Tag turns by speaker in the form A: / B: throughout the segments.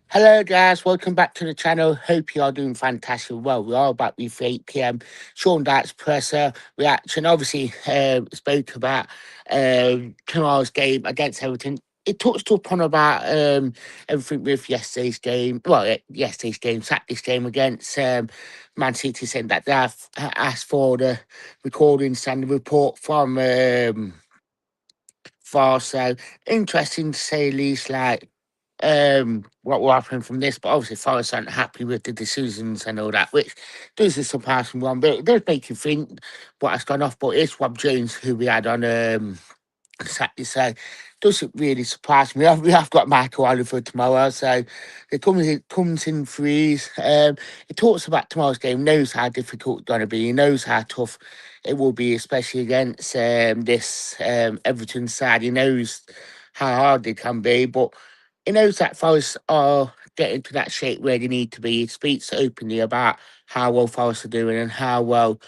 A: Hello guys, welcome back to the channel. Hope you are doing fantastic. Well, we are back with 8 p.m. Sean Dyche's presser reaction. Obviously, spoke about tomorrow's game against Everton. It touched upon about everything with yesterday's game. Well, yesterday's game, Saturday's game against Man City, saying that they have asked for the recordings and the report from VAR. So interesting to say the least. Like what will happen from this, but obviously Forest aren't happy with the decisions and all that, which does the surpassing one, but it does make you think what has gone off. But it's Rob Jones who we had on Saturday, so doesn't really surprise me. We have got Michael Oliver tomorrow, so it comes in threes. He talks about tomorrow's game, knows how difficult it's going to be, he knows how tough it will be, especially against this Everton side. He knows how hard they can be, but he knows that Forest are getting to that shape where they need to be. He speaks openly about how well Forest are doing and how well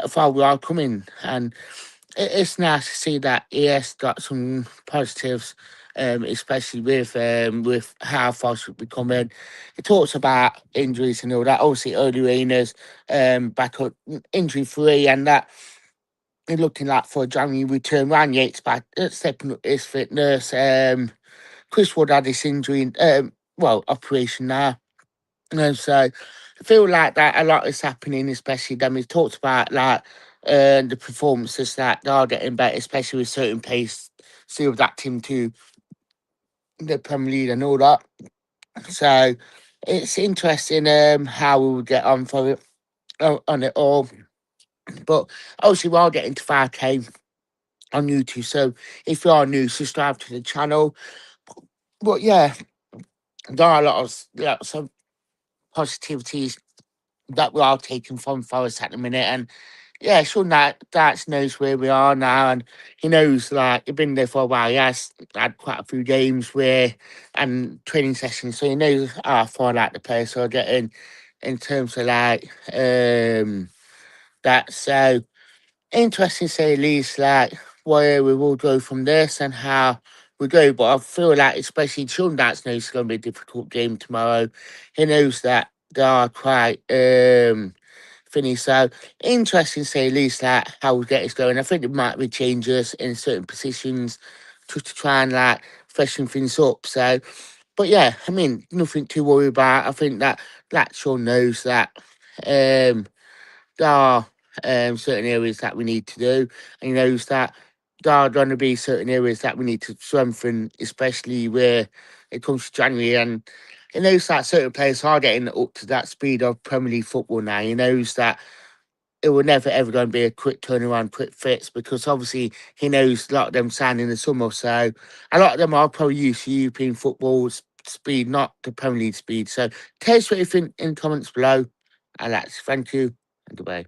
A: far we are coming. And it's nice to see that he has got some positives, especially with how Forest are becoming. He talks about injuries and all that. Obviously, early Rainers back up injury free, and that they're looking like for a January return. Ryan Yates back, stepping up his fitness. Chris Wood had this injury, operation now. And so I feel like that a lot is happening, especially them. He talked about like the performances that they are getting better, especially with certain players still adapting to the Premier League and all that. So it's interesting how we will get on for it on it all. But obviously we are getting to 5k on YouTube. So if you are new, subscribe to the channel. But yeah, there are lots of positivities that we are taking from Forest at the minute. And yeah, Sean that knows where we are now, and he knows like he's been there for a while. He has had quite a few games where and training sessions, so he knows how far like the players are getting in terms of like that. So interesting to say the least, like where we will go from this and how we go. But I feel like especially Sean Dance knows it's gonna be a difficult game tomorrow. He knows that they are quite finished. So interesting to say at least like how we get this going. I think there might be changes in certain positions just to try and like freshen things up. So but yeah, I mean nothing to worry about. I think that Sean knows that there are certain areas that we need to do, and he knows that there are going to be certain areas that we need to strengthen, especially where it comes to January. And he knows that certain players are getting up to that speed of Premier League football now. He knows that it will never ever going to be a quick turnaround, quick fix, because obviously he knows a lot of them signed in the summer. So a lot of them are probably used to European football's speed, not the Premier League speed. So tell us what you think in the comments below. And that's thank you and goodbye.